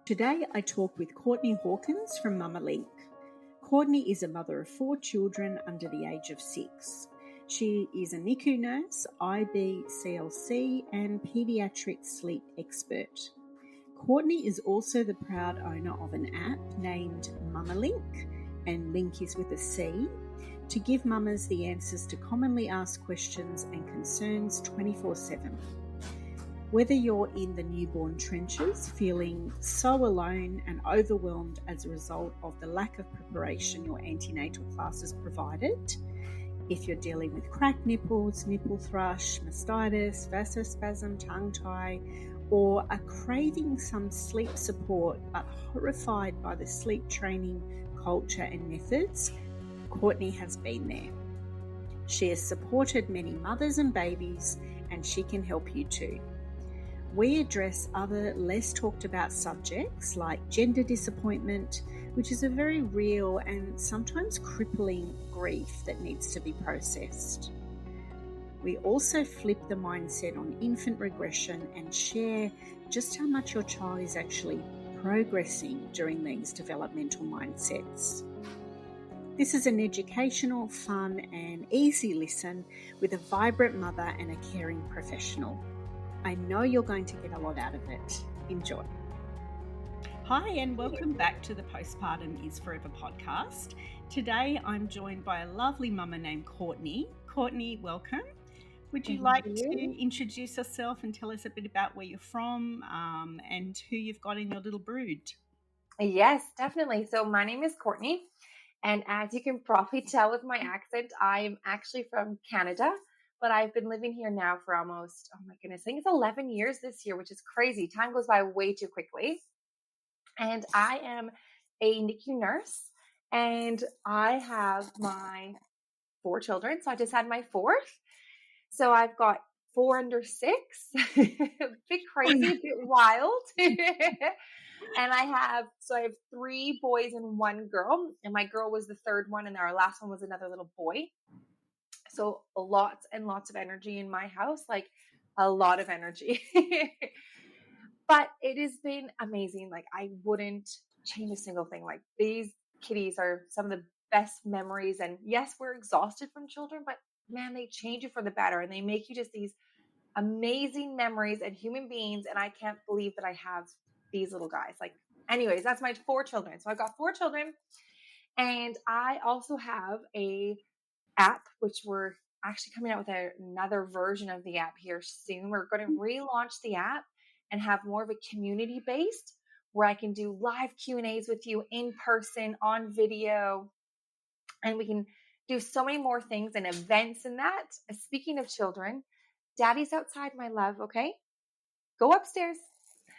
Today I talk with Courtney Hawkins from Mama Linc. Courtney is a mother of 4 children under the age of 6. She is a NICU nurse, IBCLC and Paediatric sleep expert. Courtney is also the proud owner of an app named Mama Linc, and Linc is with a C, to give mamas the answers to commonly asked questions and concerns 24/7. Whether you're in the newborn trenches, feeling so alone and overwhelmed as a result of the lack of preparation your antenatal classes provided, if you're dealing with cracked nipples, nipple thrush, mastitis, vasospasm, tongue tie, or are craving some sleep support but horrified by the sleep training culture and methods, Courtney has been there. She has supported many mothers and babies, and she can help you too. We address other less talked about subjects like gender disappointment, which is a very real and sometimes crippling grief that needs to be processed. We also flip the mindset on infant regression and share just how much your child is actually progressing during these developmental mindsets. This is an educational, fun and easy listen with a vibrant mother and a caring professional. I know you're going to get a lot out of it. Enjoy. Hi, and welcome back to the Postpartum is Forever podcast. Today, I'm joined by a lovely mama named Courtney. Courtney, welcome. Would you like to introduce yourself and tell us a bit about where you're from and who you've got in your little brood? Yes, definitely. So my name is Courtney, and as you can probably tell with my accent, I'm actually from Canada. But I've been living here now for almost, I think it's 11 years this year, which is crazy. Time goes by way too quickly. And I am a NICU nurse, and I have my 4 children. So I just had my 4th. So I've got 4 under 6, a bit crazy, a bit wild. And I have 3 boys and 1 girl, and my girl was the 3rd one, and our last one was another little boy. So lots and lots of energy in my house, like a lot of energy. But it has been amazing. Like I wouldn't change a single thing. Like these kitties are some of the best memories. And yes, we're exhausted from children, but man, they change you for the better. And they make you just these amazing memories and human beings. And I can't believe that I have these little guys. Like anyways, that's my 4 children. So I've got 4 children. And I also have a app, which we're actually coming out with another version of the app here soon. We're going to relaunch the app and have more of a community based where I can do live Q&As with you in person, on video, and we can do so many more things and events and that. Speaking of children, Daddy's outside, my love, okay? Go upstairs.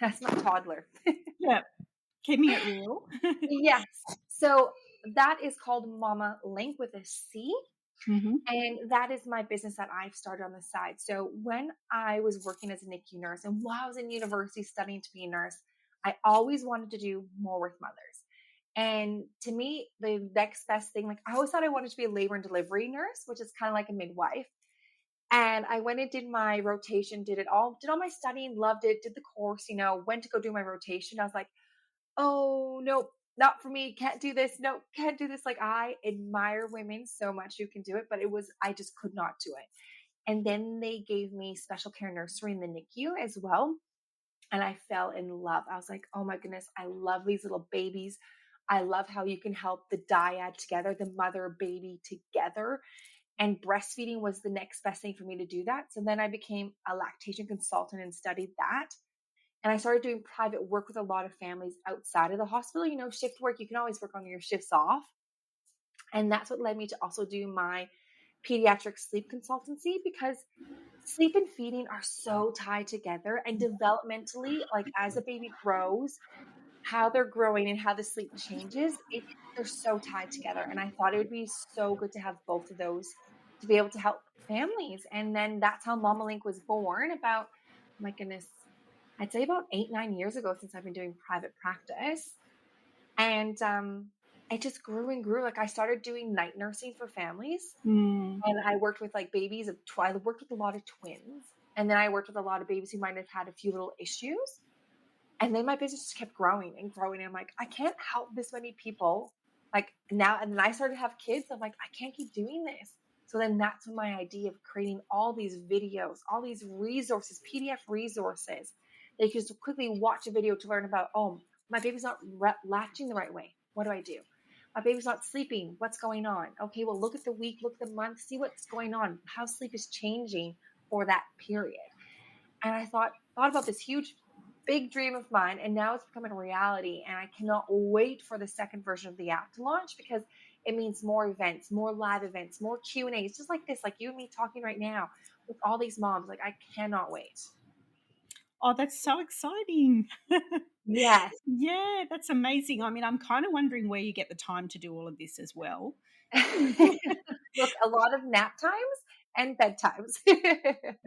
That's my toddler. Yeah, keeping it real. Yes. So that is called Mama Linc with a C. Mm-hmm. And that is my business that I've started on the side. So when I was working as a NICU nurse and while I was in university studying to be a nurse, I always wanted to do more with mothers. And to me, the next best thing, like I always thought I wanted to be a labor and delivery nurse, which is kind of like a midwife. And I went and did my rotation, did all my studying, loved it, did the course, went to go do my rotation. I was like, oh, no, not for me. Can't do this. No, can't do this. Like I admire women so much who can do it, but I just could not do it. And then they gave me special care nursery in the NICU as well. And I fell in love. I was like, oh my goodness, I love these little babies. I love how you can help the dyad together, the mother baby together. And breastfeeding was the next best thing for me to do that. So then I became a lactation consultant and studied that. And I started doing private work with a lot of families outside of the hospital. Shift work, you can always work on your shifts off. And that's what led me to also do my pediatric sleep consultancy, because sleep and feeding are so tied together. And developmentally, like as a baby grows, how they're growing and how the sleep changes, they're so tied together. And I thought it would be so good to have both of those to be able to help families. And then that's how Mama Linc was born about, my goodness, I'd say about 8-9 years ago, since I've been doing private practice. And it just grew and grew. Like I started doing night nursing for families, and I worked with like babies of I worked with a lot of twins, and then I worked with a lot of babies who might have had a few little issues. And then my business just kept growing and growing. And I'm like, I can't help this many people. Like now, and then I started to have kids. I'm like, I can't keep doing this. So then that's when my idea of creating all these videos, all these resources, PDF resources, they could just quickly watch a video to learn about, oh, my baby's not latching the right way. What do I do? My baby's not sleeping. What's going on? Okay, well, look at the week, look at the month, see what's going on, how sleep is changing for that period. And I thought about this huge, big dream of mine, and now it's becoming a reality. And I cannot wait for the second version of the app to launch because it means more events, more live events, more Q&As, just like this, like you and me talking right now with all these moms. Like I cannot wait. Oh, that's so exciting. Yes. Yeah, that's amazing. I mean, I'm kind of wondering where you get the time to do all of this as well. Look, a lot of nap times and bedtimes.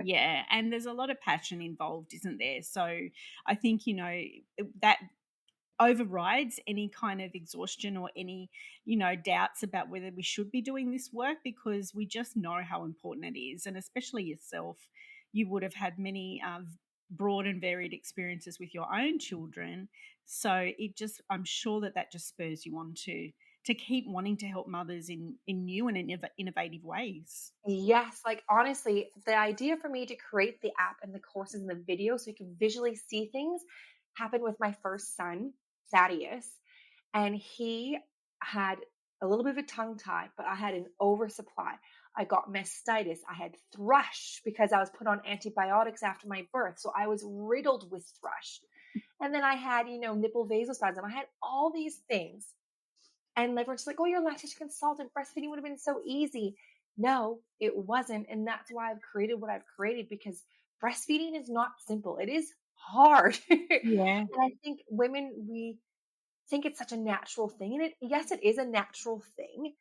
Yeah, and there's a lot of passion involved, isn't there? So I think, that overrides any kind of exhaustion or any, doubts about whether we should be doing this work, because we just know how important it is. And especially yourself, you would have had many broad and varied experiences with your own children. So I'm sure that just spurs you on to keep wanting to help mothers in new and innovative ways. Yes, like honestly, the idea for me to create the app and the courses and the video so you can visually see things happened with my first son, Thaddeus. And he had a little bit of a tongue tie, but I had an oversupply. I got mastitis. I had thrush because I was put on antibiotics after my birth. So I was riddled with thrush. And then I had, nipple vasospasm. I had all these things. And everyone's just like, oh, you're a lactation consultant. Breastfeeding would have been so easy. No, it wasn't. And that's why I've created what I've created, because breastfeeding is not simple. It is hard. Yeah. And I think women, we think it's such a natural thing. And yes, it is a natural thing,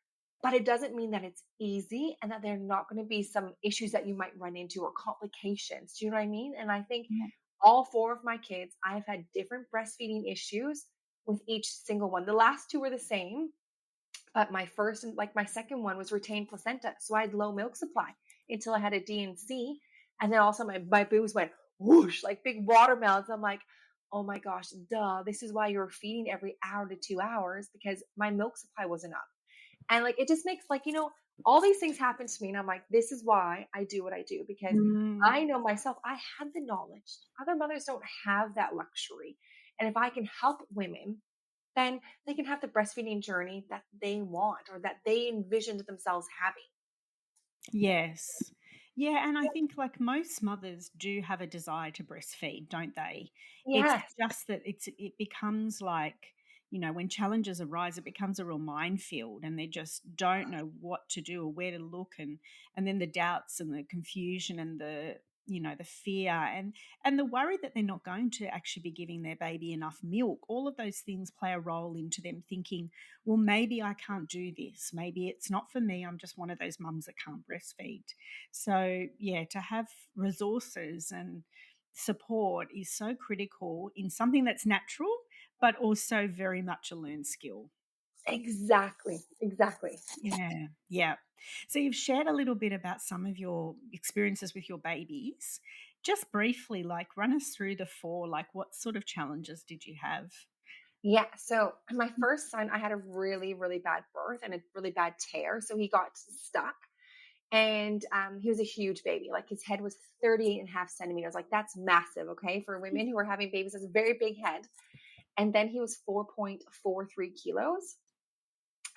but it doesn't mean that it's easy and that there are not going to be some issues that you might run into or complications. Do you know what I mean? And I think Yeah. all four of my kids, I've had different breastfeeding issues with each single one. The last two were the same, but my first and like my second one was retained placenta. So I had low milk supply until I had a DNC. And then also my boobs went whoosh, like big watermelons. I'm like, oh my gosh, duh. This is why you're feeding every hour to 2 hours, because my milk supply wasn't up. And like, it just makes like, all these things happen to me. And I'm like, this is why I do what I do, because Mm. I know myself, I had the knowledge. Other mothers don't have that luxury. And if I can help women, then they can have the breastfeeding journey that they want or that they envisioned themselves having. Yes. Yeah, and I think like most mothers do have a desire to breastfeed, don't they? It's Yes. just that it becomes like, when challenges arise, it becomes a real minefield and they just don't know what to do or where to look, and then the doubts and the confusion and the fear and the worry that they're not going to actually be giving their baby enough milk. All of those things play a role into them thinking, well, maybe I can't do this. Maybe it's not for me. I'm just one of those mums that can't breastfeed. So, yeah, to have resources and support is so critical in something that's natural, but also very much a learned skill. Exactly. Exactly. Yeah, yeah. So you've shared a little bit about some of your experiences with your babies. Just briefly, like run us through the four, like what sort of challenges did you have? Yeah. So my first son, I had a really, really bad birth and a really bad tear. So he got stuck, and he was a huge baby. Like his head was 38 and a half centimeters. Like that's massive. Okay. For women who are having babies, that's a very big head. And then he was 4.43 kilos.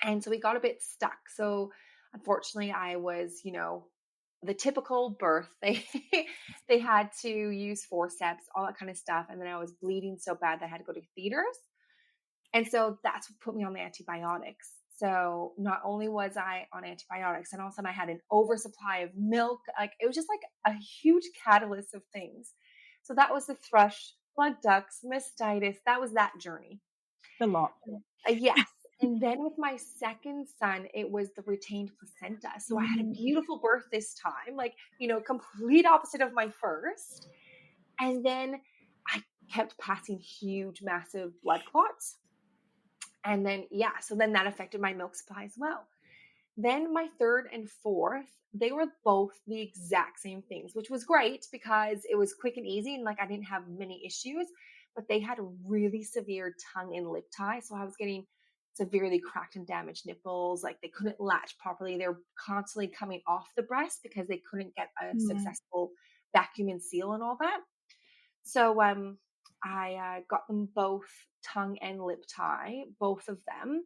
And so we got a bit stuck. So unfortunately, I was, the typical birth. They had to use forceps, all that kind of stuff. And then I was bleeding so bad that I had to go to theaters. And so that's what put me on the antibiotics. So not only was I on antibiotics, and all of a sudden I had an oversupply of milk. Like it was just like a huge catalyst of things. So that was the thrush, blood ducts, mastitis. That was that journey. A lot. Yes. And then with my second son, it was the retained placenta. So I had a Mm. beautiful birth this time, like, complete opposite of my first. And then I kept passing huge, massive blood clots. And then, yeah, so then that affected my milk supply as well. Then my third and fourth, they were both the exact same things, which was great because it was quick and easy and like I didn't have many issues. but they had really severe tongue and lip tie. So I was getting severely cracked and damaged nipples. Like they couldn't latch properly. They were constantly coming off the breast because they couldn't get a Mm. successful vacuum and seal and all that. So I got them both tongue and lip tie, both of them,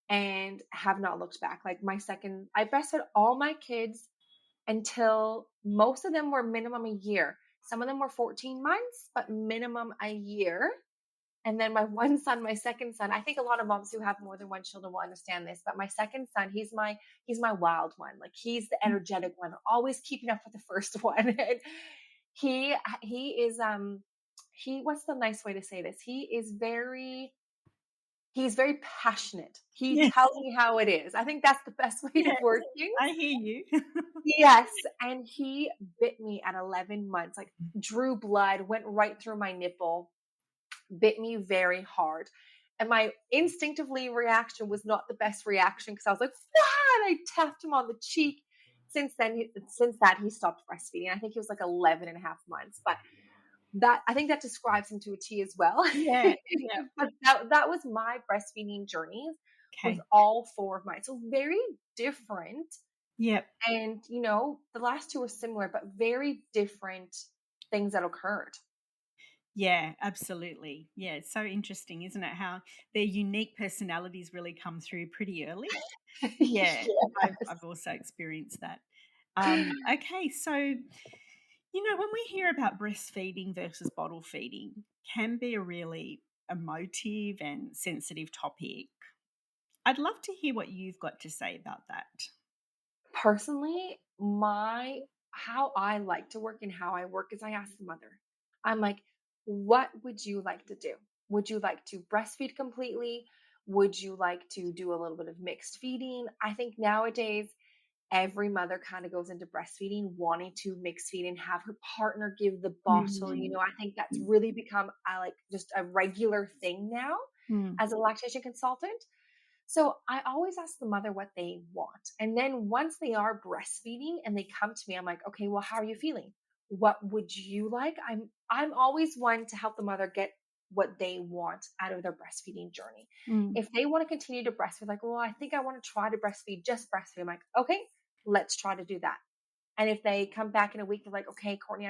and have not looked back. Like my second, I breastfed all my kids until most of them were minimum a year. Some of them were 14 months, but minimum a year. And then my one son, my second son, I think a lot of moms who have more than one children will understand this, but my second son, he's my wild one. Like he's the energetic one, always keeping up with the first one. And he is he what's the nice way to say this? He's very passionate. He Yes. tells me how it is. I think that's the best way to Yes. word things. I hear you. Yes, and he bit me at 11 months, like drew blood, went right through my nipple, bit me very hard. And my instinctively reaction was not the best reaction because I was like, "What?" I tapped him on the cheek. Since that, he stopped breastfeeding. I think he was like 11 and a half months, but that I think that describes him to a T as well. Yeah. Yeah. But that was my breastfeeding journeys with Okay. all four of mine. So very different. Yep. And, the last two are similar, but very different things that occurred. Yeah, absolutely. Yeah, it's so interesting, isn't it? How their unique personalities really come through pretty early. Yeah, I've also experienced that. Okay, so when we hear about breastfeeding versus bottle feeding, can be a really emotive and sensitive topic. I'd love to hear what you've got to say about that. Personally, my how I like to work and how I work is I ask the mother. I'm like, "What would you like to do? Would you like to breastfeed completely? Would you like to do a little bit of mixed feeding?" I think nowadays every mother kind of goes into breastfeeding wanting to mix feed and have her partner give the bottle. Mm, I think that's really become like just a regular thing now mm, as a lactation consultant. So I always ask the mother what they want. And then once they are breastfeeding and they come to me, I'm like, okay, well, how are you feeling? What would you like? I'm always one to help the mother get what they want out of their breastfeeding journey. mm. If they want to continue to breastfeed, like, well, I think I want to try to breastfeed, just breastfeed. I'm like, okay, let's try to do that. And if they come back in a week, they're like, okay, Courtney,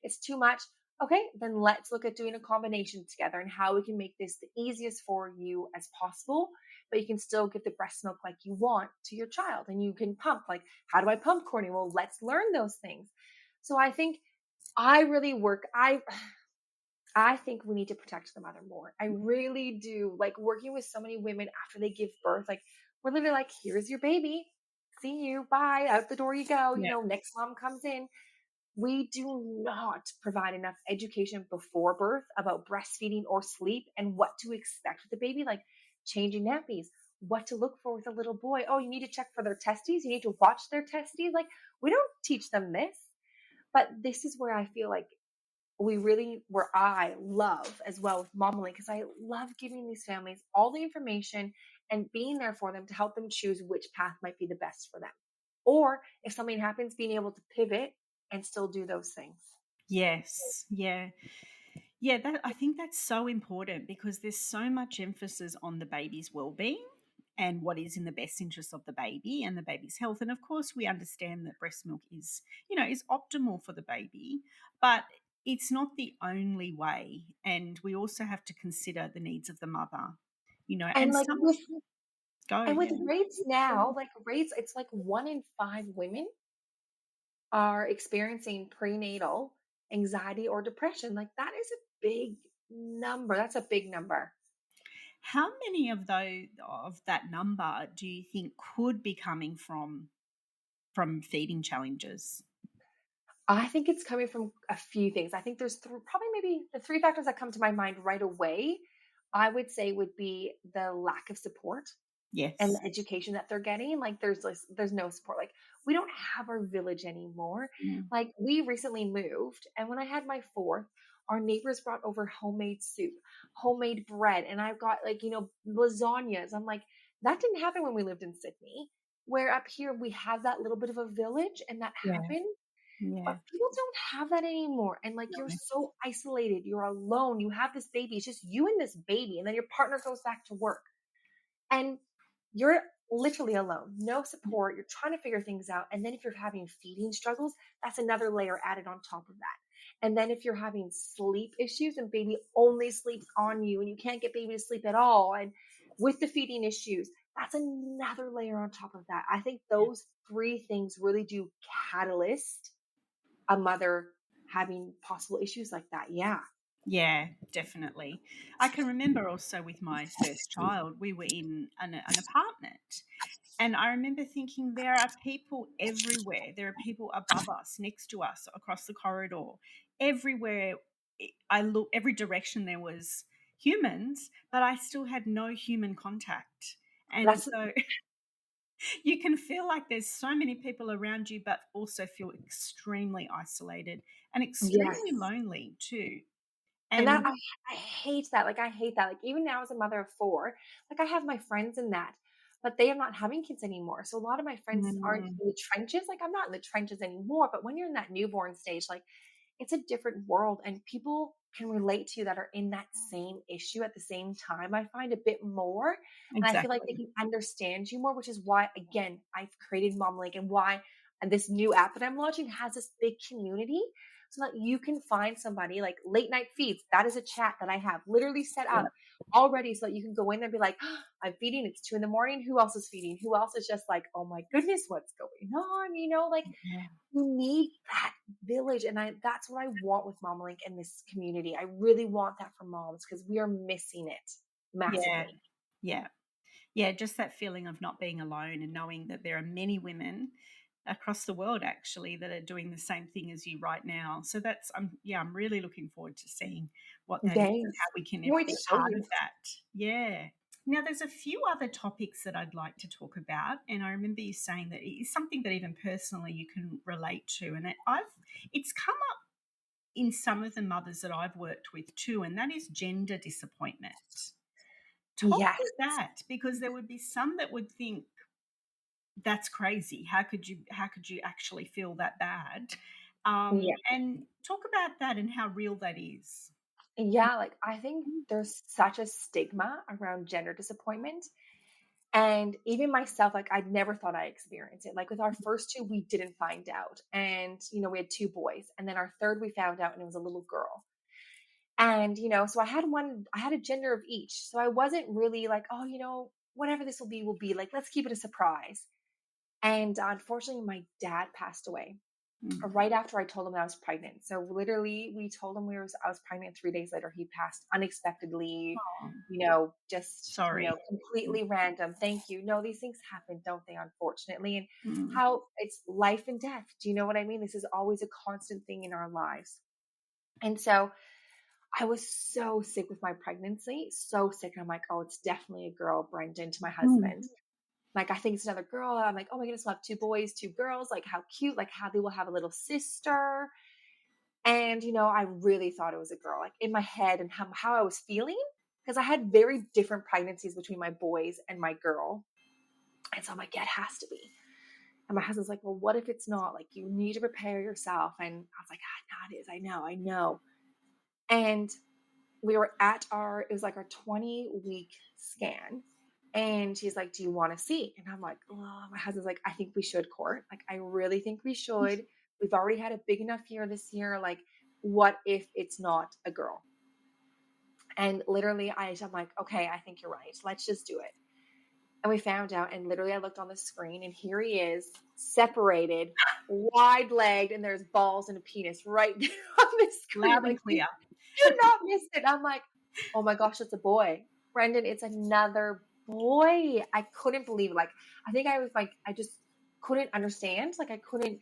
it's too much. Okay, then let's look at doing a combination together and how we can make this the easiest for you as possible, but you can still give the breast milk like you want to your child and you can pump. Like, how do I pump, Courtney? Well, let's learn those things. So I think I really work, I think we need to protect the mother more. I really do. Like working with so many women after they give birth, like we're literally like, here's your baby. See you. Bye. Out the door you go. Yeah. Next mom comes in. We do not provide enough education before birth about breastfeeding or sleep and what to expect with the baby, like changing nappies, what to look for with a little boy. Oh, you need to check for their testes. You need to watch their testes. Like we don't teach them this, but this is where I feel like where I love as well with Mama Linc, because I love giving these families all the information and being there for them to help them choose which path might be the best for them. Or if something happens, being able to pivot and still do those things. Yes. Yeah. Yeah, that I think that's so important because there's so much emphasis on the baby's well-being and what is in the best interest of the baby and the baby's health. And of course, we understand that breast milk is optimal for the baby, but it's not the only way. And we also have to consider the needs of the mother, And and like some with go, and with yeah. rates now, like rates, it's like 1 in 5 women are experiencing prenatal anxiety or depression. Like that is a big number. That's a big number. How many of that number do you think could be coming from feeding challenges? I think it's coming from a few things. I think there's probably maybe the three factors that come to my mind right away. I would say would be the lack of support and Yes. the education that they're getting. Like there's no support. Like we don't have our village anymore. Mm. Like we recently moved, and when I had my fourth, our neighbors brought over homemade soup, homemade bread, and I've got like lasagnas. I'm like, that didn't happen when we lived in Sydney. Where up here we have that little bit of a village, and that Yeah. happened. Yeah. But people don't have that anymore. And like, you're No. so isolated. You're alone. You have this baby. It's just you and this baby. And then your partner goes back to work and you're literally alone. No support. You're trying to figure things out. And then if you're having feeding struggles, that's another layer added on top of that. And then if you're having sleep issues and baby only sleeps on you and you can't get baby to sleep at all, and with the feeding issues, that's another layer on top of that. I think those three things really do catalyst a mother having possible issues like that. Yeah. Yeah, definitely. I can remember also with my first child, we were in an apartment. And I remember thinking, there are people everywhere. There are people above us, next to us, across the corridor. Everywhere I look, every direction there was humans, but I still had no human contact. And That's so you can feel like there's so many people around you, but also feel extremely isolated and extremely yes. lonely too. And that And I hate that. Like I hate that. Like even now as a mother of four, like I have my friends in that, but they are not having kids anymore. So a lot of my friends aren't mm, in the trenches. Like I'm not in the trenches anymore. But when you're in that newborn stage, like it's a different world and people can relate to you that are in that same issue at the same time. I find a bit more, and I feel like they exactly. can understand you more, which is why again I've created Mom Link and why and this new app that I'm launching has this big community so that you can find somebody like late night feeds. That is a chat that I have literally set Yeah. up already so that you can go in there and be like, oh, I'm feeding, it's 2 a.m. Who else is feeding? Who else is just like, oh my goodness, what's going on? You know, like Yeah. you need that village. And that's what I want with Mama Link and this community. I really want that for moms because we are missing it Yeah. massively. Yeah. Yeah, just that feeling of not being alone and knowing that there are many women across the world actually that are doing the same thing as you right now. So that's I'm really looking forward to seeing what that is and how Thanks. we can Can't wait to be show part of you. that. Yeah. Now there's a few other topics that I'd like to talk about, and I remember you saying that it's something that even personally you can relate to, and it's come up in some of the mothers that I've worked with too, and that is gender disappointment. Talk Yes. to that, because there would be some that would think that's crazy. How could you actually feel that bad? Yeah. And talk about that and how real that is. Yeah. Like I think there's such a stigma around gender disappointment. And even myself, like I never thought I experienced it. Like with our first two, we didn't find out. And, we had two boys. And then our third, we found out and it was a little girl. And, so I had a gender of each. So I wasn't really like, oh, whatever this will be like, let's keep it a surprise. And unfortunately, my dad passed away Mm. right after I told him I was pregnant. So literally, we told him I was pregnant. 3 days later, he passed unexpectedly. Oh, Just sorry. completely random. Thank you. No, these things happen, don't they? Unfortunately, and Mm. how it's life and death. Do you know what I mean? This is always a constant thing in our lives. And so I was so sick with my pregnancy, so sick. And I'm like, oh, it's definitely a girl, Brendan, to my Mm. husband. Like, I think it's another girl. I'm like, oh my goodness, we'll have two boys, two girls. Like, how cute. Like, how they will have a little sister. And, I really thought it was a girl, like in my head and how I was feeling. Because I had very different pregnancies between my boys and my girl. And so I'm like, yeah, it has to be. And my husband's like, well, what if it's not? Like, you need to prepare yourself. And I was like, ah, no, it is. I know. And we were it was like our 20-week scan. And she's like, do you want to see? And I'm like, oh, my husband's like, I think we should, Court. Like, I really think we should. We've already had a big enough year this year. Like, what if it's not a girl? And literally, I'm like, okay, I think you're right. Let's just do it. And we found out, and literally, I looked on the screen, and here he is, separated, wide legged, and there's balls and a penis right there on the screen. Loud Like, and clear. do not miss it. I'm like, oh my gosh, it's a boy. Brendan, it's another boy. I couldn't believe it. Like, I think I was like, I just couldn't understand. Like, I couldn't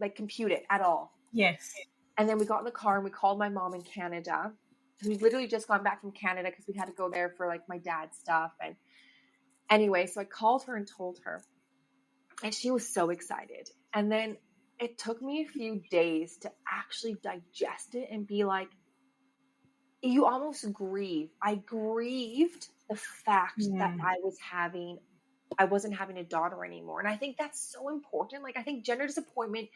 like compute it at all. Yes. And then we got in the car and we called my mom in Canada. We'd literally just gone back from Canada because we had to go there for like my dad's stuff. And anyway, so I called her and told her, and she was so excited. And then it took me a few days to actually digest it and be like, you almost grieve. I grieved the fact that Mm. I wasn't having a daughter anymore. And I think that's so important. Like, I think gender disappointment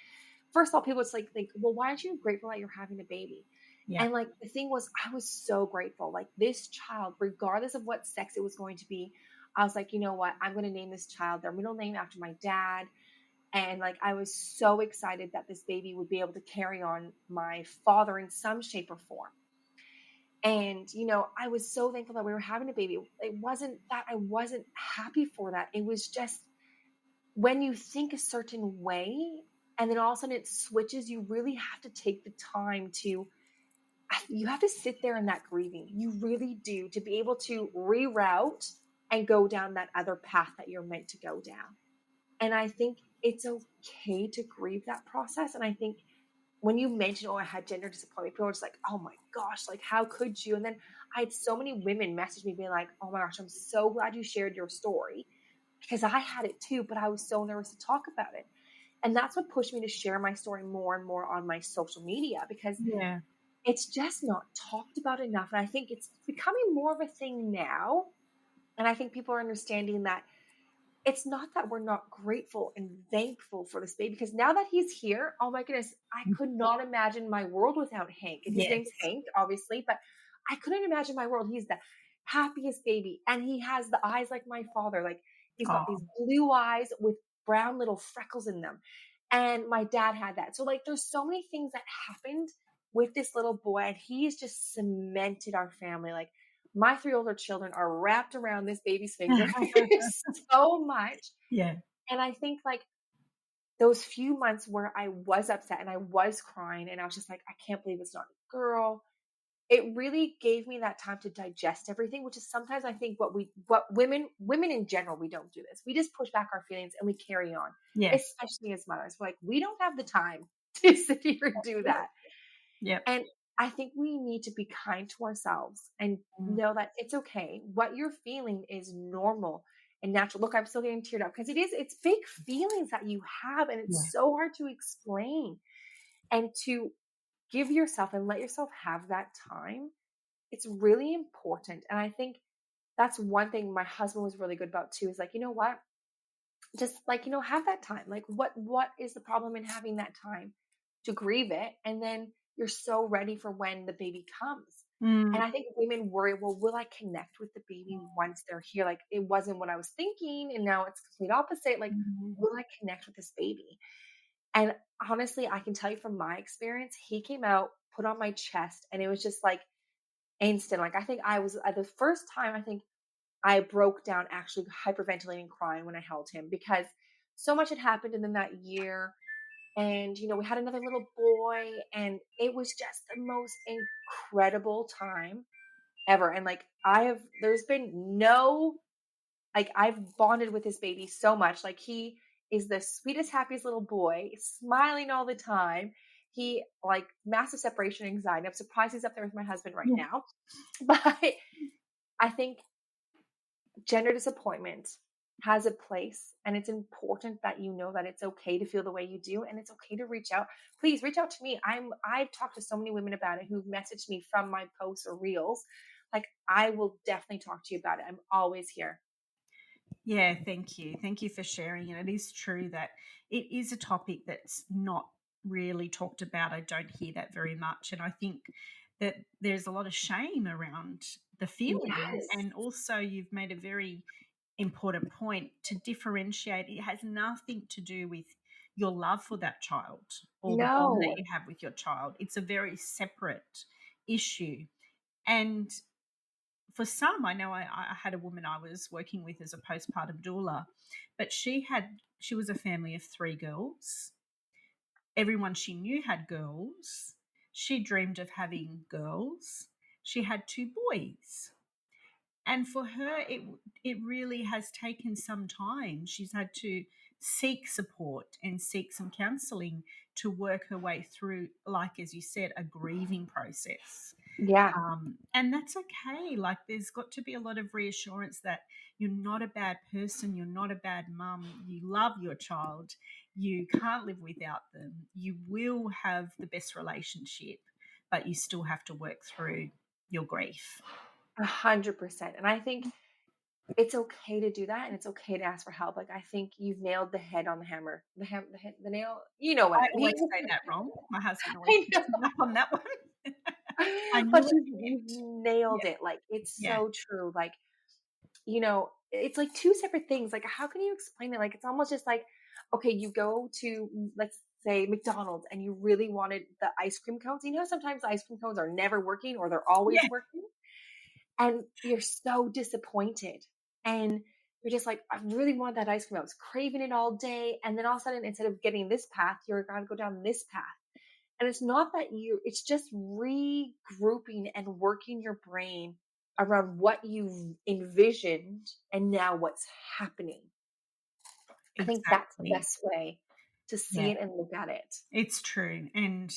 first of all, people just like think, well, why aren't you grateful that you're having a baby? Yeah. And like the thing was, I was so grateful. Like this child, regardless of what sex it was going to be, I was like, you know what? I'm going to name this child their middle name after my dad. And like I was so excited that this baby would be able to carry on my father in some shape or form. And I was so thankful that we were having a baby. It wasn't that I wasn't happy for that. It was just when you think a certain way and then all of a sudden it switches, you really have to take the time to you have to sit there in that grieving. You really do, to be able to reroute and go down that other path that you're meant to go down. And I think it's okay to grieve that process. And I think when you mentioned, oh, I had gender disappointment, people were just like, oh my gosh, like, how could you? And then I had so many women message me being like, oh my gosh, I'm so glad you shared your story because I had it too, but I was so nervous to talk about it. And that's what pushed me to share my story more and more on my social media because Yeah. it's just not talked about enough. And I think it's becoming more of a thing now. And I think people are understanding that it's not that we're not grateful and thankful for this baby, because now that he's here, oh my goodness, I could not imagine my world without Hank. And his name's Yes. Hank, obviously, but I couldn't imagine my world. He's the happiest baby. And he has the eyes like my father. Like he's got these Oh, blue eyes with brown little freckles in them. And my dad had that. So like there's so many things that happened with this little boy, and he's just cemented our family. Like my 3 older children are wrapped around this baby's finger so much. yeah. And I think like those few months where I was upset and I was crying and I was just like, I can't believe it's not a girl. It really gave me that time to digest everything, which is sometimes I think what women in general, we don't do this. We just push back our feelings and we carry on, Yeah. especially as mothers. We're like, we don't have the time to sit here and do that. Yep. And I think we need to be kind to ourselves and Mm. know that it's okay. What you're feeling is normal and natural. Look, I'm still getting teared up because it's big feelings that you have, and Yeah. it's so hard to explain. And to give yourself and let yourself have that time, it's really important. And I think that's one thing my husband was really good about too, is like, you know what? Just like, have that time. Like what is the problem in having that time to grieve it? And then you're so ready for when the baby comes. Mm. And I think women worry, well, will I connect with the baby once they're here? Like it wasn't what I was thinking, and now it's complete opposite. Like, Mm. will I connect with this baby? And honestly, I can tell you from my experience, he came out, put on my chest, and it was just like instant. Like I think I was the first time I think I broke down actually hyperventilating, crying when I held him because so much had happened in that year. And, we had another little boy, and it was just the most incredible time ever. And like, there's been no, like, I've bonded with this baby so much. Like, he is the sweetest, happiest little boy, smiling all the time. He, like, massive separation anxiety. I'm surprised he's up there with my husband right Yeah. now. But I think gender disappointment has a place, and it's important that you know that it's okay to feel the way you do, and it's okay to reach out. Please reach out to me. I've talked to so many women about it who've messaged me from my posts or reels. Like I will definitely talk to you about it. I'm always here. Yeah, thank you. Thank you for sharing. And it is true that it is a topic that's not really talked about. I don't hear that very much. And I think that there's a lot of shame around the feeling. Yes. And also, you've made a very important point to differentiate. It has nothing to do with your love for that child or the bond that No. you have with your child. It's a very separate issue. And for some, I know I had a woman I was working with as a postpartum doula, but she was a family of 3 girls. Everyone she knew had girls. She dreamed of having girls. She had 2 boys. And for her, it really has taken some time. She's had to seek support and seek some counselling to work her way through, like as you said, a grieving process. Yeah. And that's okay. Like, there's got to be a lot of reassurance that you're not a bad person, you're not a bad mum, you love your child, you can't live without them, you will have the best relationship, but you still have to work through your grief. 100%. And I think it's okay to do that, and it's okay to ask for help. Like, I think you've nailed the head on the hammer. The nail, you know what I I always mean. say that wrong. My husband always I picks me up on that one. I know, knew but it you've meant. nailed Yeah, it. Like, it's yeah, so true. Like, it's like 2 separate things. Like, how can you explain it? Like, it's almost just like, okay, you go to, let's say, McDonald's, and you really wanted the ice cream cones. You know, sometimes ice cream cones are never working or they're always yeah, working, and you're so disappointed. And you're just like, I really want that ice cream. I was craving it all day. And then all of a sudden, instead of getting this path, you're going to go down this path. And it's not that it's just regrouping and working your brain around what you envisioned and now what's happening. I think that's the exactly. best way to Yeah. see it and look at it. It's true, and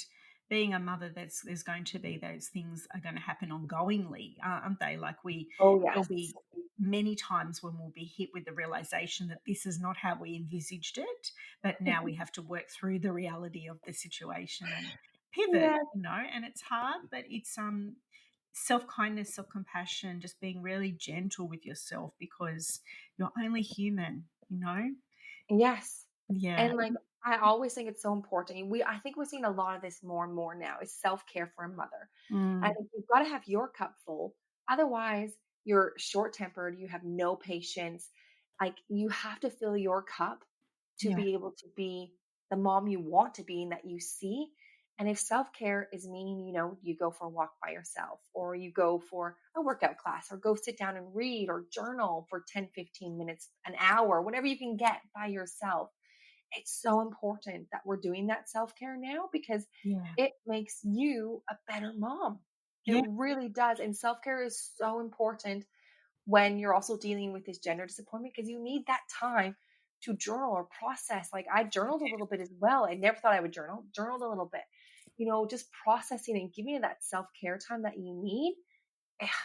being a mother, there's going to be those things are gonna happen ongoingly, aren't they? Like, Oh, there'll yes. be many times when we'll be hit with the realization that this is not how we envisaged it, but now we have to work through the reality of the situation and pivot, Yeah. and it's hard, but it's, self-kindness, self-compassion, just being really gentle with yourself because you're only human. Yes. Yeah. And, like, I always think it's so important. I think we're seeing a lot of this more and more now is self-care for a mother. I Mm. think you've gotta have your cup full, otherwise you're short-tempered, you have no patience. Like, you have to fill your cup to Yeah. be able to be the mom you want to be and that you see. And if self-care is meaning, you go for a walk by yourself, or you go for a workout class, or go sit down and read or journal for 10, 15 minutes, an hour, whatever you can get by yourself, it's so important that we're doing that self-care now because Yeah. it makes you a better mom. It Yeah. really does. And self-care is so important when you're also dealing with this gender disappointment because you need that time to journal or process. Like, I journaled a little bit as well. I never thought I would journaled a little bit. Just processing and giving you that self-care time that you need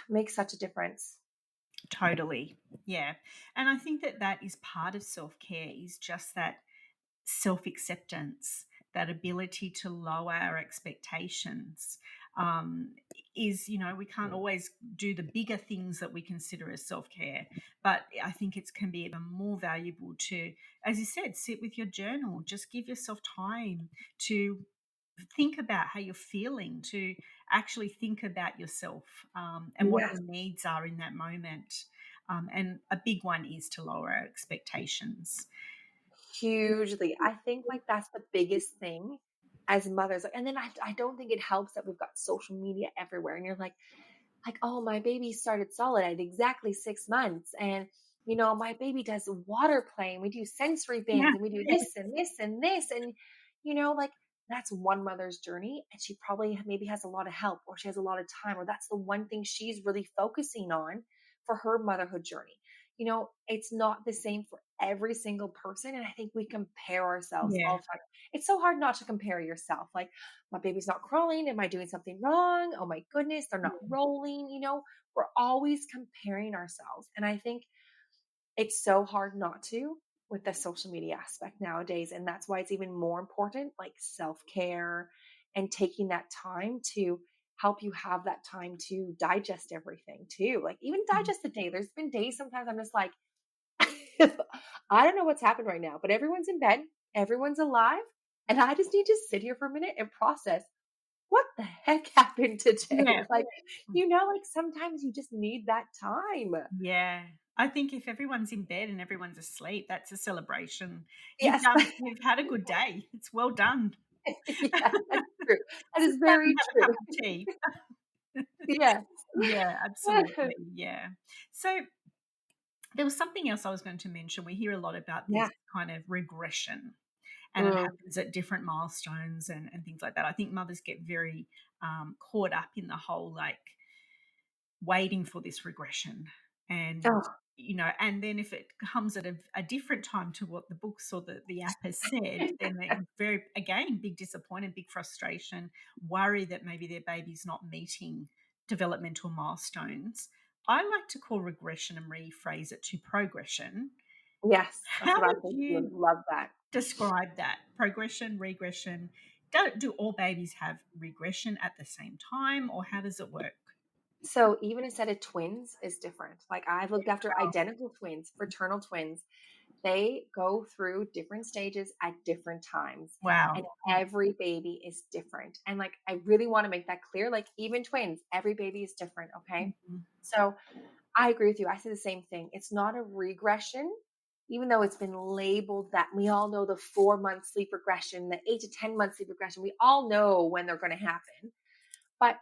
makes such a difference. Totally. Yeah. And I think that that is part of self-care is just that self-acceptance, that ability to lower our expectations. Um, we can't always do the bigger things that we consider as self-care, but I think it can be even more valuable to, as you said, sit with your journal, just give yourself time to think about how you're feeling, to actually think about yourself, and what Yes. your needs are in that moment. And a big one is to lower our expectations. Hugely. I think, like, that's the biggest thing as mothers, and then I don't think it helps that we've got social media everywhere, and you're like, "Oh, my baby started solid at exactly 6 months, and, my baby does water play, and we do sensory Yeah, bands, and we do yeah, this and this and this," and, like, that's one mother's journey, and she probably maybe has a lot of help, or she has a lot of time, or that's the one thing she's really focusing on for her motherhood journey. It's not the same for every single person. And I think we compare ourselves yeah, all the time. It's so hard not to compare yourself. Like, my baby's not crawling. Am I doing something wrong? Oh my goodness, they're not rolling. We're always comparing ourselves. And I think it's so hard not to with the social media aspect nowadays. And that's why it's even more important, like self care and taking that time to help you have that time to digest everything too. Like, even mm, digest the day. There's been days sometimes I'm just like, I don't know what's happened right now, but everyone's in bed, everyone's alive, and I just need to sit here for a minute and process what the heck happened today. yeah, Like, like sometimes you just need that time. yeah. I think if everyone's in bed and everyone's asleep, that's a celebration. Yes. You've had a good day. It's well done. Yeah, that's true. That Sit is down very and have a true. cup of tea. Yes. Yeah, absolutely. Yeah. So there was something else I was going to mention. We hear a lot about Yeah. this kind of regression, and it Mm. happens at different milestones and things like that. I think mothers get very caught up in the whole like waiting for this regression, and Oh, and then if it comes at a different time to what the books or the app has said, then they very again big disappointment, big frustration, worry that maybe their baby's not meeting developmental milestones. I like to call regression and rephrase it to progression. yes. That's How what I would think. You would you love that. describe that? Progression, regression. Do all babies have regression at the same time, or how does it work? So even a set of twins is different. Like I've looked after Wow. identical twins, fraternal twins. They go through different stages at different times. Wow. And every baby is different. And like I really want to make that clear. Like even twins, every baby is different. Okay. Mhm. So I agree with you. I say the same thing. It's not a regression, even though it's been labeled that. We all know the 4 month sleep regression, the 8 to 10 month sleep regression. We all know when they're going to happen. But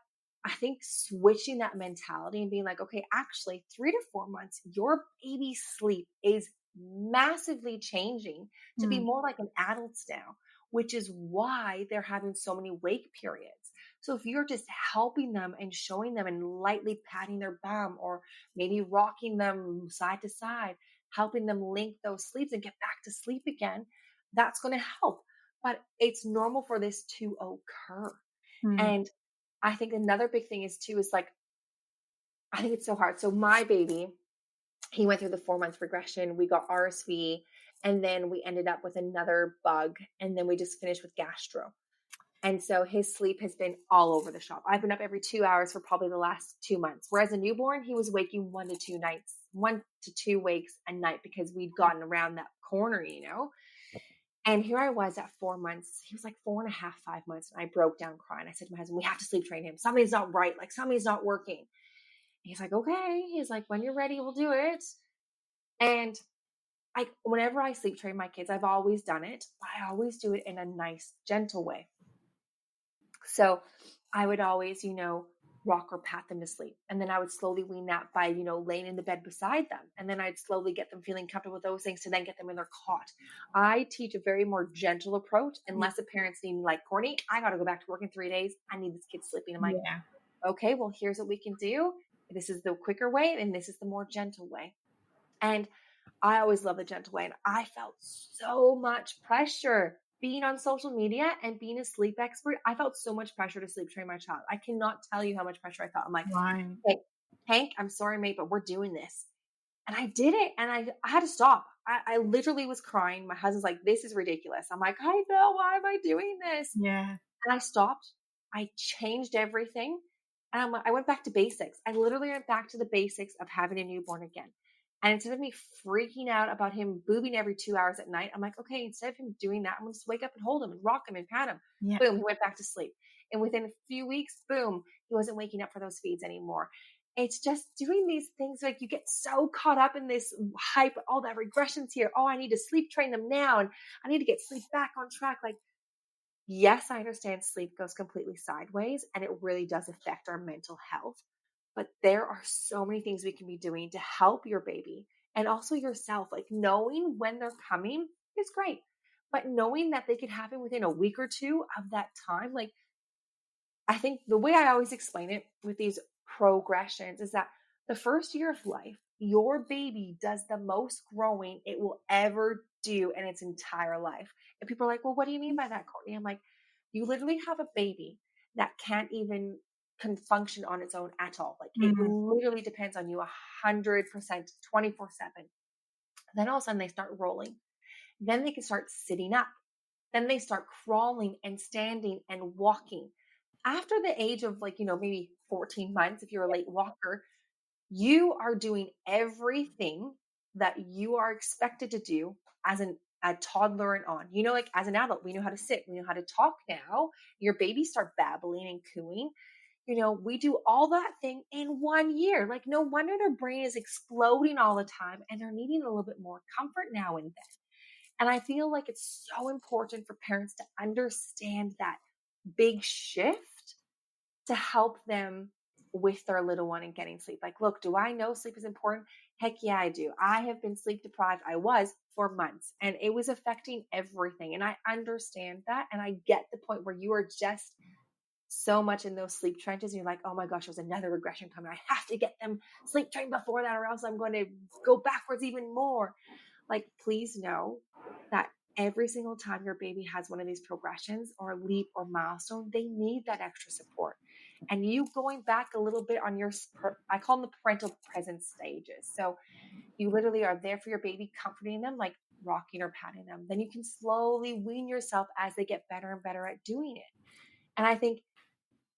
I think switching that mentality and being like, okay, actually, 3 to 4 months, your baby's sleep is massively changing to be Mm. more like an adult's now, which is why they're having so many wake periods. So if you're just helping them and showing them and lightly patting their bum or maybe rocking them side to side, helping them link those sleeps and get back to sleep again, that's going to help. But it's normal for this to occur. Mm. And I think another big thing is too, is like, I think it's so hard. So my baby, he went through the 4 month regression. We got RSV and then we ended up with another bug. And then we just finished with gastro. And so his sleep has been all over the shop. I've been up every 2 hours for probably the last 2 months. Whereas a newborn, he was waking 1 to 2 wakes a night because we'd gotten around that corner, you know? And here I was at 4 months. He was like 4.5, 5 months. And I broke down crying. I said to my husband, we have to sleep train him. Something's not right. Like something's not working. He's like, okay. He's like, when you're ready, we'll do it. And whenever I sleep train my kids, I've always done it, but I always do it in a nice, gentle way. So I would always, rock or pat them to sleep. And then I would slowly wean that by, laying in the bed beside them. And then I'd slowly get them feeling comfortable with those things to then get them in their cot. I teach a very more gentle approach Yeah. unless the parents need me like, Courtney, I got to go back to work in 3 days. I need this kid sleeping. I'm like, Yeah. okay, well, here's what we can do. This is the quicker way and this is the more gentle way. And I always love the gentle way. And I felt so much pressure being on social media and being a sleep expert. I felt so much pressure to sleep train my child. I cannot tell you how much pressure I felt. I'm like, Right. hey, Hank, I'm sorry, mate, but we're doing this. And I did it. And I had to stop. I literally was crying. My husband's like, this is ridiculous. I'm like, I know. Why am I doing this? Yeah. And I stopped. I changed everything. And I went back to basics. I literally went back to the basics of having a newborn again. And instead of me freaking out about him boobing every 2 hours at night, I'm like, okay, instead of him doing that, I'm going to wake up and hold him and rock him and pat him. Yeah. Boom, he went back to sleep. And within a few weeks, boom, he wasn't waking up for those feeds anymore. It's just doing these things like you get so caught up in this hype, all that regressions here. Oh, I need to sleep train them now and I need to get sleep back on track. Like, yes, I understand sleep goes completely sideways and it really does affect our mental health. But there are so many things we can be doing to help your baby and also yourself. Like knowing when they're coming is great, but knowing that they could happen within a week or two of that time, like I think the way I always explain it with these progressions is that the first year of life, your baby does the most growing it will ever do in its entire life. And people are like, well, what do you mean by that, Courtney? I'm like, you literally have a baby that can't even can function on its own at all. Like it Mm. literally depends on you 100%, 24/7. Then all of a sudden they start rolling. Then they can start sitting up. Then they start crawling and standing and walking. After the age of maybe 14 months, if you're a late walker, you are doing everything that you are expected to do as a toddler and on. Like as an adult, we know how to sit, we know how to talk now. Your babies start babbling and cooing. We do all that thing in 1 year. Like no wonder their brain is exploding all the time and they're needing a little bit more comfort now and then. And I feel like it's so important for parents to understand that big shift to help them with their little one and getting sleep. Like, look, do I know sleep is important? Heck yeah, I do. I have been sleep deprived. I was for months and it was affecting everything. And I understand that. And I get the point where you are just so much in those sleep trenches. And you're like, oh my gosh, there's another regression coming. I have to get them sleep trained before that, or else I'm going to go backwards even more. Like, please know that every single time your baby has one of these progressions or a leap or milestone, they need that extra support. And you going back a little bit on I call them the parental presence stages. So you literally are there for your baby, comforting them, like rocking or patting them. Then you can slowly wean yourself as they get better and better at doing it. And I think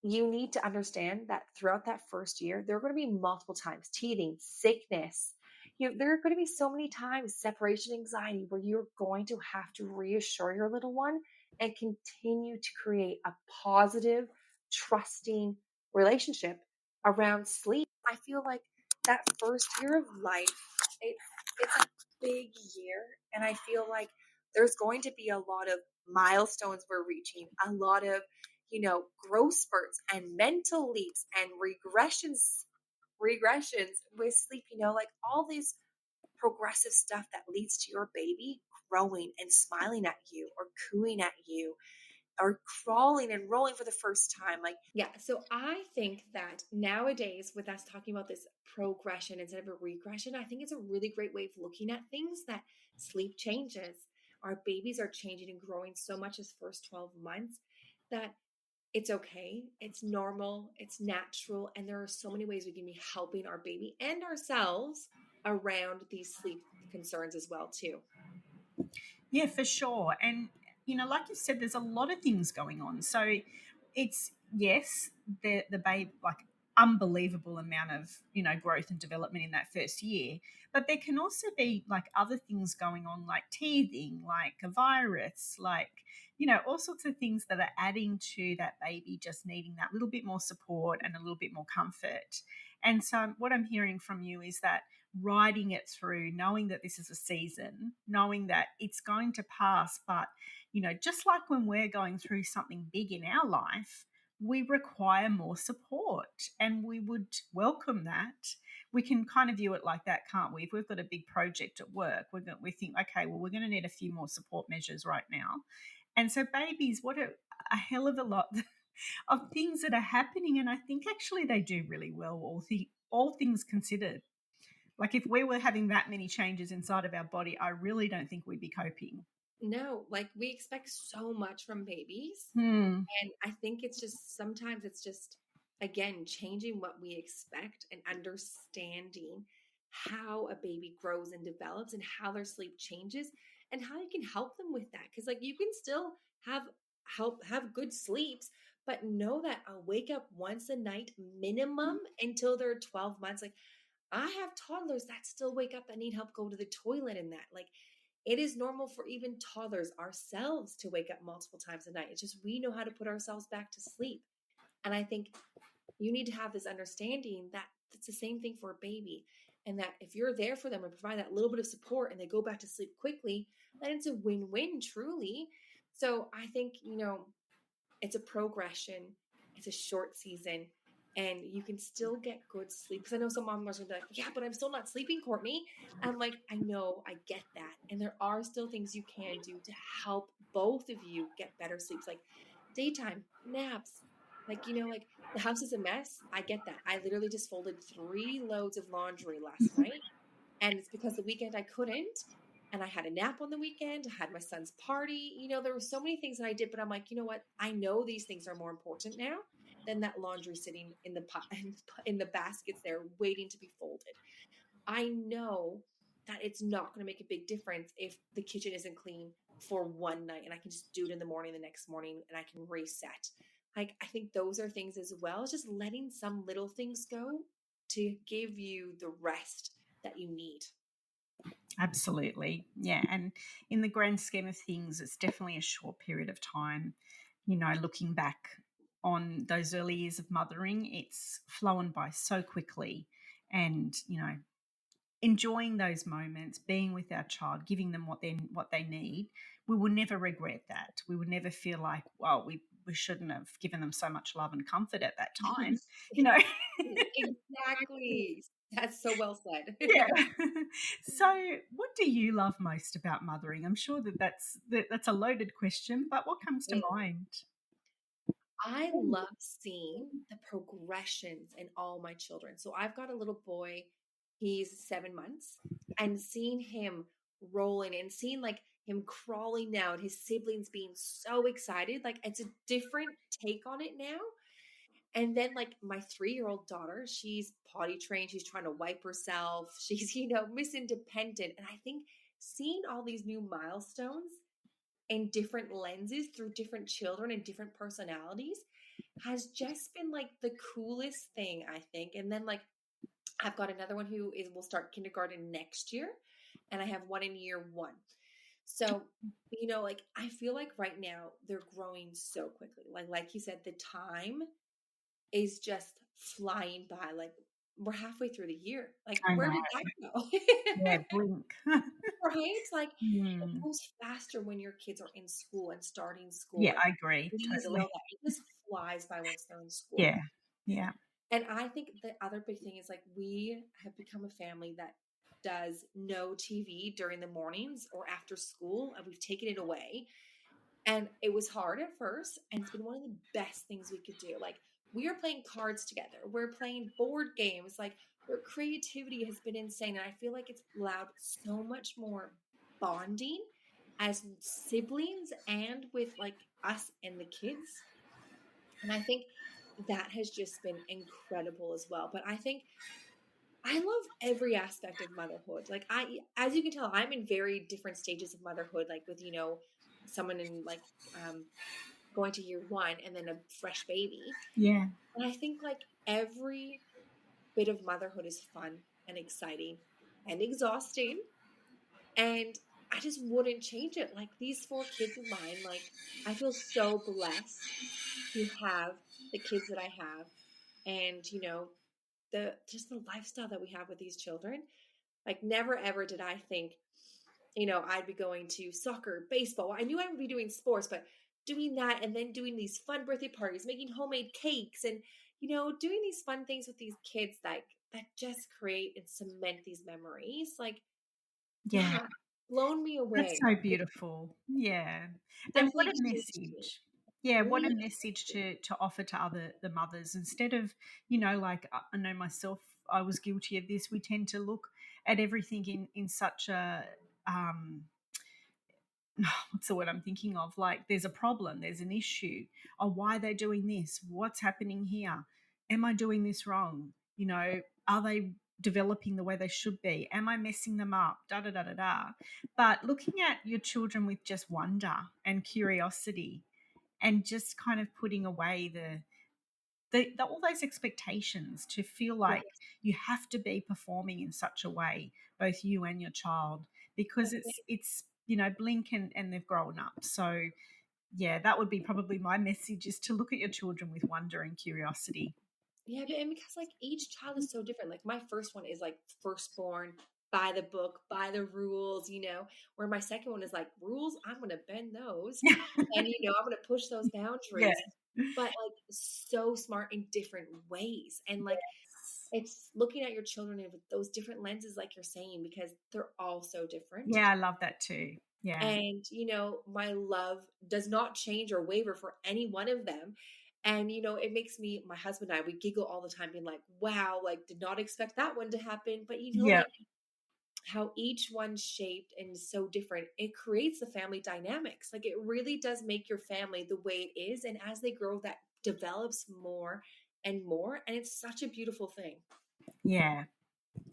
you need to understand that throughout that first year, there are going to be multiple times teething, sickness. There are going to be so many times separation anxiety where you're going to have to reassure your little one and continue to create a positive, trusting relationship around sleep. I feel like that first year of life, it, it's a big year. And I feel like there's going to be a lot of milestones we're reaching, a lot of growth spurts and mental leaps and regressions with sleep, like all these progressive stuff that leads to your baby growing and smiling at you or cooing at you or crawling and rolling for the first time. Like, yeah. So I think that nowadays, with us talking about this progression instead of a regression, I think it's a really great way of looking at things that sleep changes. Our babies are changing and growing so much this first 12 months that it's okay, it's normal, it's natural, and there are so many ways we can be helping our baby and ourselves around these sleep concerns as well too. Yeah, for sure. And, like you said, there's a lot of things going on. So it's, yes, the babe, like, unbelievable amount of, growth and development in that first year. But there can also be like other things going on, like teething, like a virus, like, all sorts of things that are adding to that baby just needing that little bit more support and a little bit more comfort. And so what I'm hearing from you is that riding it through, knowing that this is a season, knowing that it's going to pass. But, just like when we're going through something big in our life, we require more support and we would welcome that. We can kind of view it like that, can't we? If we've got a big project at work, we think, okay, well, we're going to need a few more support measures right now. And so babies, what a hell of a lot of things that are happening. And I think actually they do really well, all things considered. Like if we were having that many changes inside of our body, I really don't think we'd be coping. No, like we expect so much from babies. Hmm. And I think it's just sometimes it's just, again, changing what we expect and understanding how a baby grows and develops and how their sleep changes and how you can help them with that. Cause like you can still have good sleeps, but know that I'll wake up once a night minimum until they're 12 months. Like I have toddlers that still wake up that need help go to the toilet and that. Like it is normal for even toddlers ourselves to wake up multiple times a night. It's just we know how to put ourselves back to sleep. And I think you need to have this understanding that it's the same thing for a baby. And that if you're there for them and provide that little bit of support and they go back to sleep quickly, then it's a win-win truly. So I think, it's a progression. It's a short season and you can still get good sleep. Because I know some moms are going to be like, yeah, but I'm still not sleeping, Courtney. I'm like, I know, I get that. And there are still things you can do to help both of you get better sleeps, like daytime, naps. Like, like the house is a mess. I get that. I literally just folded 3 loads of laundry last night. And it's because the weekend I couldn't. And I had a nap on the weekend. I had my son's party. There were so many things that I did, but I'm like, you know what? I know these things are more important now than that laundry sitting in the pot in the baskets there waiting to be folded. I know that it's not going to make a big difference if the kitchen isn't clean for one night and I can just do it in the morning the next morning and I can reset. Like I think those are things as well, just letting some little things go to give you the rest that you need. Absolutely. Yeah. And in the grand scheme of things, it's definitely a short period of time. Looking back on those early years of mothering, it's flown by so quickly. And, enjoying those moments, being with our child, giving them what they need, we will never regret that. We would never feel like, well, we shouldn't have given them so much love and comfort at that time. Exactly. That's so well said. Yeah. So, what do you love most about mothering? I'm sure that's a loaded question, but what comes to mind? I love seeing the progressions in all my children. So I've got a little boy, he's 7 months, and seeing him rolling and seeing like him crawling down, his siblings being so excited, like it's a different take on it now. And then like my 3-year-old daughter, she's potty trained, she's trying to wipe herself, she's, Miss Independent. And I think seeing all these new milestones in different lenses through different children and different personalities, has just been like the coolest thing, I think. And then like I've got another one who will start kindergarten next year, and I have one in year 1. So, like I feel like right now they're growing so quickly. Like you said, the time is just flying by. Like we're halfway through the year. Like I where know. did that go? Yeah, blink. Right? Like it Mm. goes faster when your kids are in school and starting school. Yeah, Like I agree. please know Totally. that it just flies by once they're in school. Yeah. Yeah. And I think the other big thing is like we have become a family that does no TV during the mornings or after school, and we've taken it away. And it was hard at first, and it's been one of the best things we could do. Like we are playing cards together, we're playing board games, like their creativity has been insane. And I feel like it's allowed so much more bonding as siblings and with like us and the kids. And I think that has just been incredible as well. But I think I love every aspect of motherhood. Like as you can tell, I'm in very different stages of motherhood, like with, someone in like, going to year 1 and then a fresh baby. Yeah. And I think like every bit of motherhood is fun and exciting and exhausting. And I just wouldn't change it. Like these 4 kids of mine, like I feel so blessed to have the kids that I have. And, the lifestyle that we have with these children. Like never ever did I think, I'd be going to soccer, baseball. I knew I would be doing sports, but doing that and then doing these fun birthday parties, making homemade cakes and, doing these fun things with these kids that just create and cement these memories. Like, Yeah. yeah, blown me That's away. so beautiful. Yeah. And what Definitely a changed me. message. Yeah, what a Really? message to offer to the mothers instead of, like I know myself, I was guilty of this. We tend to look at everything in such a um what's the word I'm thinking of? Like there's a problem, there's an issue. Oh, why are they doing this? What's happening here? Am I doing this wrong? Are they developing the way they should be? Am I messing them up? Da da da da da. But looking at your children with just wonder and curiosity and just kind of putting away all those expectations to feel like Yes. you have to be performing in such a way, both you and your child, because it's blink and they've grown up. So yeah, that would be probably my message, is to look at your children with wonder and curiosity. Yeah, and because like each child is so different. Like my first one is like firstborn, by the book, by the rules, where my second one is like rules, I'm going to bend those. And, I'm going to push those Yeah. boundaries, but like so smart in different ways. And like it's looking at your children with those different lenses, like you're saying, because they're all so different. Yeah, I love that too. Yeah. And, my love does not change or waver for any one of them. And, it makes my husband and I, we giggle all the time being like, wow, like did not expect that one to happen. But, Yeah. like how each one's shaped and so different, it creates the family dynamics. Like it really does make your family the way it is. And as they grow, that develops more and more. And it's such a beautiful thing. Yeah.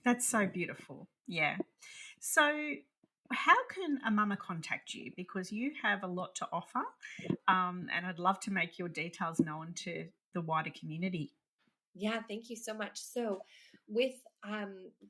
That's so beautiful. Yeah. So, how can a mama contact you? Because you have a lot to offer, and I'd love to make your details known to the wider community. Yeah, thank you so much. So, with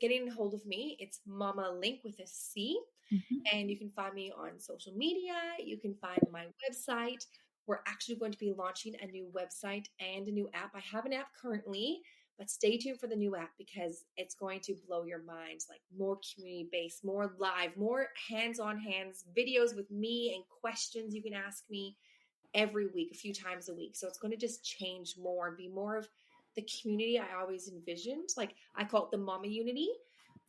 getting a hold of me, it's Mama Linc with a C, Mhm. and you can find me on social media. You can find my website. We're actually going to be launching a new website and a new app. I have an app currently, but stay tuned for the new app because it's going to blow your mind. Like more community based, more live, more hands on hands videos with me and questions you can ask me every week, a few times a week. So it's going to just change more and be more of the community I always envisioned. Like I call it the mama unity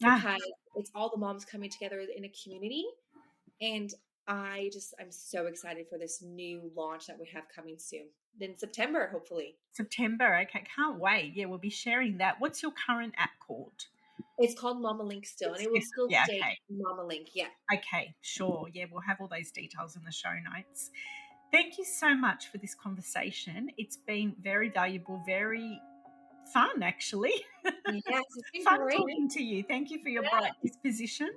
Ah, because it's all the moms coming together in a community. And I'm so excited for this new launch that we have coming soon in September, hopefully. September. Okay, can't wait. Yeah, we'll be sharing that. What's your current app called? It's called Mama Linc still, and it will still Yeah, stay okay. Mama Linc. Yeah. Okay, sure. Yeah, we'll have all those details in the show notes. Thank you so much for this conversation. It's been very valuable, very fun, actually. Yes, it's been Fun great. talking to you. Thank you for your bright disposition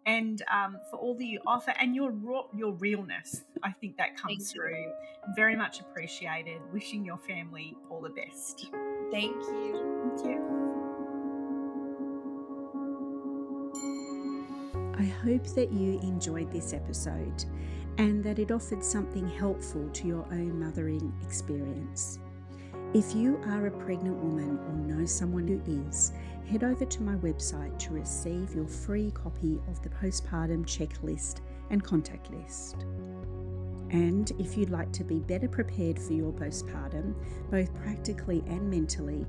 and for all that you offer and your realness. I think that comes through. Very much appreciated. Wishing your family all the best. Thank you. Thank you. I hope that you enjoyed this episode and that it offered something helpful to your own mothering experience. If you are a pregnant woman or know someone who is, head over to my website to receive your free copy of the postpartum checklist and contact list. And if you'd like to be better prepared for your postpartum, both practically and mentally,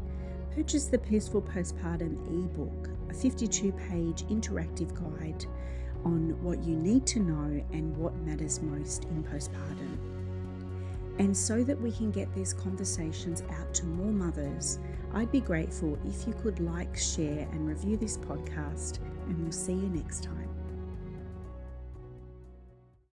purchase the Peaceful Postpartum ebook, a 52-page interactive guide on what you need to know and what matters most in postpartum. And so that we can get these conversations out to more mothers, I'd be grateful if you could like, share, and review this podcast, and we'll see you next time.